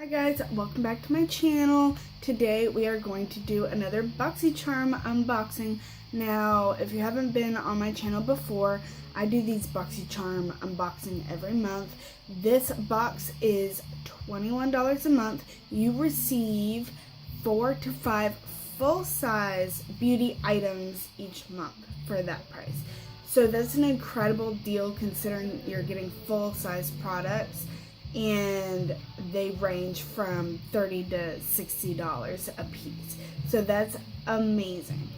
Hi guys, welcome back to my channel. Today we are going to do another Boxycharm unboxing. Now, if you haven't been on my channel before, I do these Boxycharm unboxing every month. This box is $21 a month. You receive 4 to 5 full-size beauty items each month for that price. So that's an incredible deal considering you're getting full-size products. And they range from $30 to $60 a piece. So that's amazing.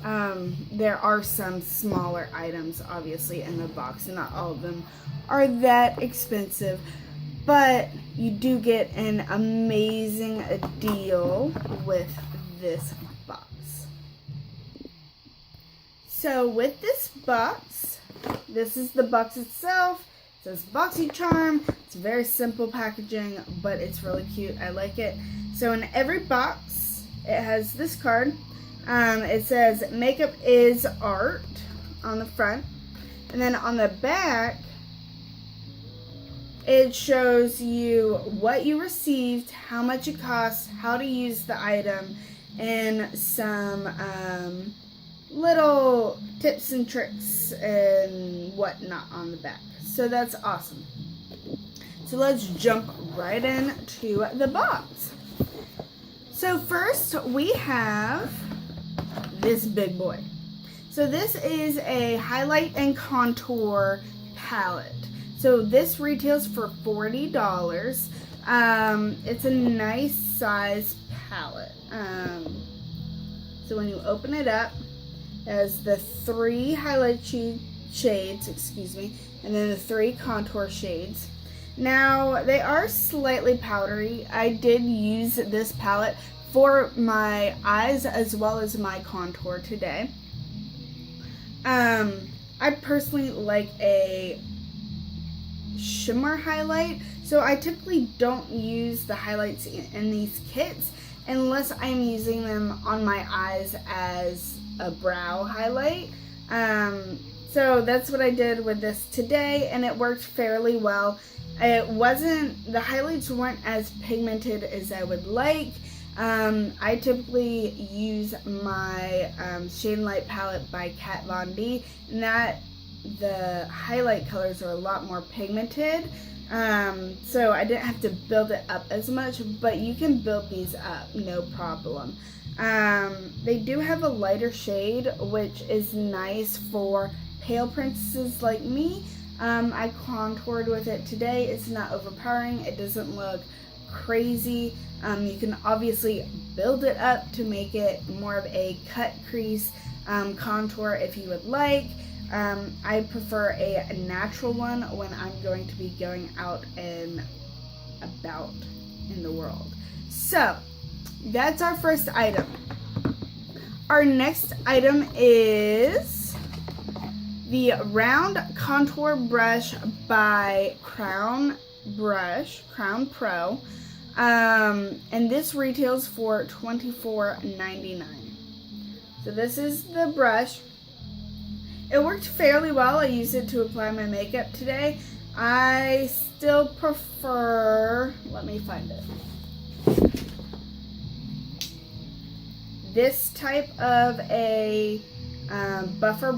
There are some smaller items obviously in the box, and not all of them are that expensive, but you do get an amazing deal with this box. So with this box, this is the box itself. It says Boxycharm. It's very simple packaging, but it's really cute. I like it. So in every box, it has this card. It says makeup is art on the front. And then on the back, it shows you what you received, how much it costs, how to use the item, and some little tips and tricks and whatnot on the back. So that's awesome. So let's jump right into the box. So first we have this big boy. So this is a highlight and contour palette. So this retails for $40. It's a nice size palette. So when you open it up, it has the 3 highlight shades, and then the 3 contour shades. Now, they are slightly powdery. I did use this palette for my eyes as well as my contour today. I personally like a shimmer highlight, so I typically don't use the highlights in these kits unless I'm using them on my eyes as a brow highlight. So that's what I did with this today, and it worked fairly well. The highlights weren't as pigmented as I would like. I typically use my Shade and Light palette by Kat Von D, and the highlight colors are a lot more pigmented. So I didn't have to build it up as much, but you can build these up, no problem. They do have a lighter shade, which is nice for pale princesses like me. I contoured with it today. It's not overpowering. It doesn't look crazy. You can obviously build it up to make it more of a cut crease contour if you would like. I prefer a natural one when I'm going to be going out and about in the world. So that's our first item. Our next item is the round contour brush by Crown Pro, and this retails for $24.99. So this is the brush. It worked fairly well. I used it to apply my makeup today. I still prefer, let me find it, this type of a buffer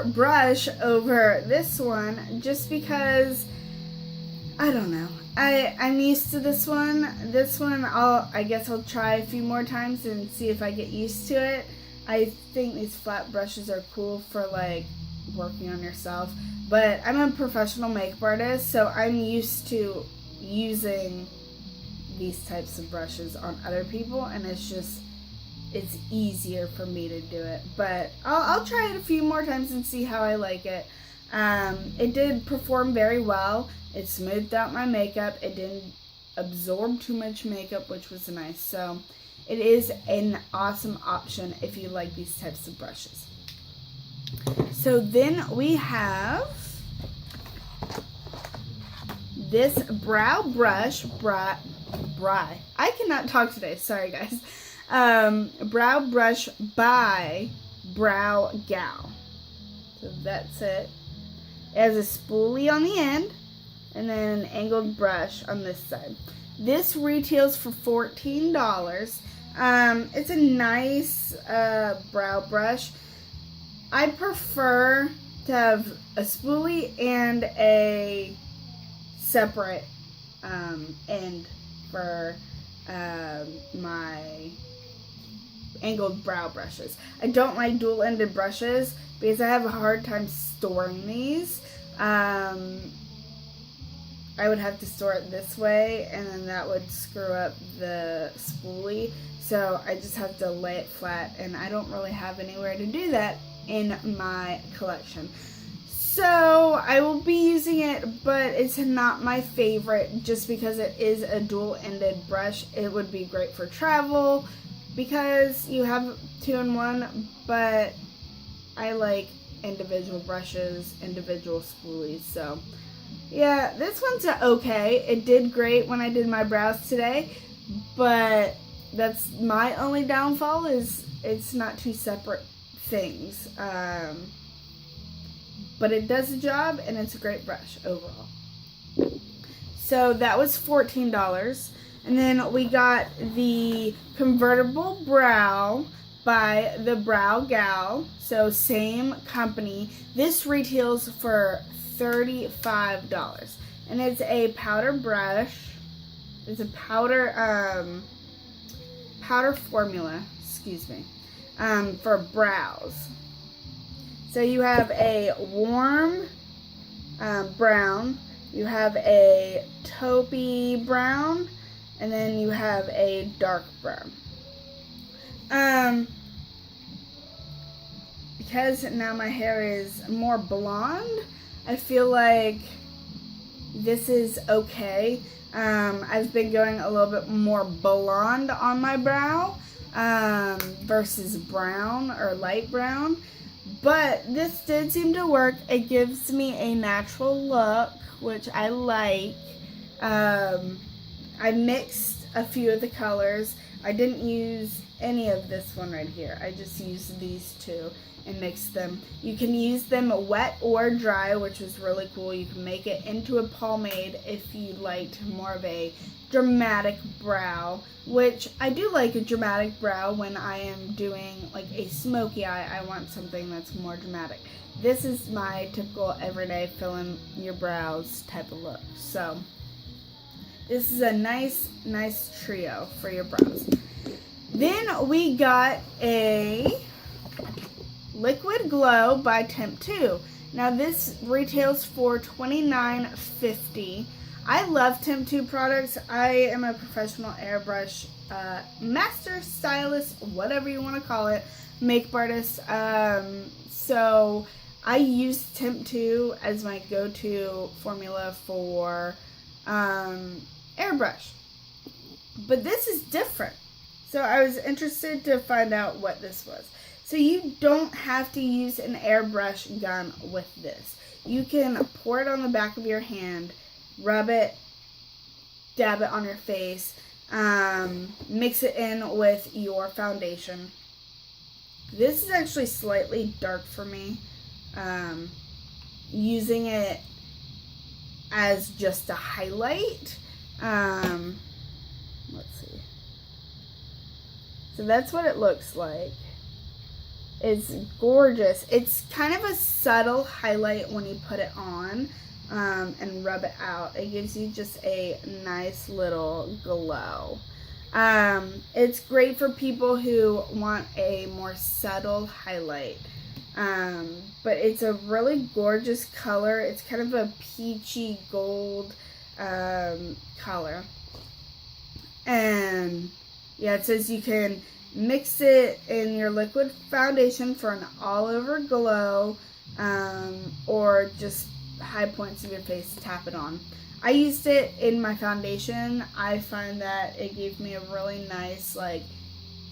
brush over this one, just because I don't know. I'm used to this one. This one I guess I'll try a few more times and see if I get used to it. I think these flat brushes are cool for like working on yourself, but I'm a professional makeup artist, so I'm used to using these types of brushes on other people, and it's easier for me to do it. But I'll try it a few more times and see how I like it. It did perform very well. It smoothed out my makeup. It didn't absorb too much makeup, which was nice. So it is an awesome option if you like these types of brushes. So then we have this brow brush, I cannot talk today, sorry guys. Brow brush by Brow Gal. So that's it. It has a spoolie on the end, and then an angled brush on this side. This retails for $14. It's a nice brow brush. I prefer to have a spoolie and a separate end for my angled brow brushes. I don't like dual-ended brushes because I have a hard time storing these. I would have to store it this way, and then that would screw up the spoolie. So I just have to lay it flat, and I don't really have anywhere to do that in my collection. So I will be using it, but it's not my favorite just because it is a dual-ended brush. It would be great for travel because you have 2-in-1, but I like individual brushes, individual spoolies. So yeah, this one's okay. It did great when I did my brows today, but that's my only downfall is it's not two separate things. But it does the job, and it's a great brush overall. So that was $14. And then we got the convertible brow by the Brow Gal. So same company. This retails for $35. And it's a powder brush. It's a powder formula, excuse me, for brows. So you have a warm brown, you have a taupey brown, and then you have a dark brown. Because now my hair is more blonde, I feel like this is okay. I've been going a little bit more blonde on my brow versus brown or light brown. But this did seem to work. It gives me a natural look, which I like. I mixed a few of the colors. I didn't use any of this one right here. I just used these two and mixed them. You can use them wet or dry, which was really cool. You can make it into a pomade if you liked more of a dramatic brow, which I do like a dramatic brow when I am doing like a smoky eye. I want something that's more dramatic. This is my typical everyday fill in your brows type of look. So this is a nice trio for your brows. Then we got a Liquid Glow by Temp 2. Now this retails for $29.50. I love Temp 2 products. I am a professional airbrush master stylist, whatever you want to call it, makeup artist. So I use Temp 2 as my go-to formula for airbrush. But this is different. So I was interested to find out what this was. So you don't have to use an airbrush gun with this. You can pour it on the back of your hand, rub it, dab it on your face, mix it in with your foundation. This is actually slightly dark for me. Using it as just a highlight. Let's see. So that's what it looks like. It's gorgeous. It's kind of a subtle highlight when you put it on and rub it out. It gives you just a nice little glow. It's great for people who want a more subtle highlight. But it's a really gorgeous color. It's kind of a peachy gold color. And yeah, it says you can mix it in your liquid foundation for an all-over glow, or just high points of your face, tap it on. I used it in my foundation. I find that it gave me a really nice, like,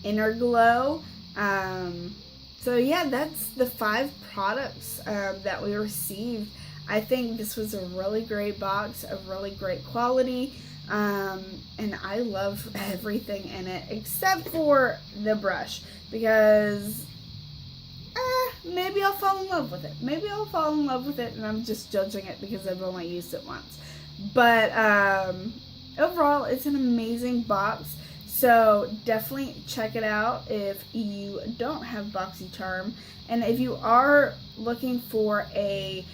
inner glow. So yeah, that's the 5 products that we received. I think this was a really great box, a really great quality. And I love everything in it except for the brush, because maybe I'll fall in love with it. Maybe I'll fall in love with it and I'm just judging it because I've only used it once. But overall, it's an amazing box. So definitely check it out if you don't have Boxycharm. And if you are looking for a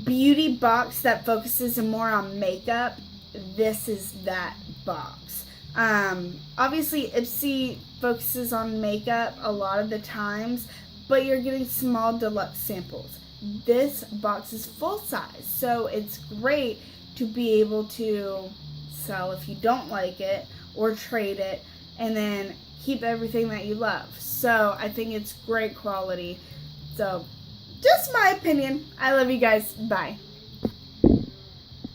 beauty box that focuses more on makeup, this is that box. Obviously, Ipsy focuses on makeup a lot of the times, but you're getting small deluxe samples. This box is full size, so it's great to be able to sell if you don't like it, or trade it, and then keep everything that you love. So I think it's great quality. So just my opinion. I love you guys. Bye.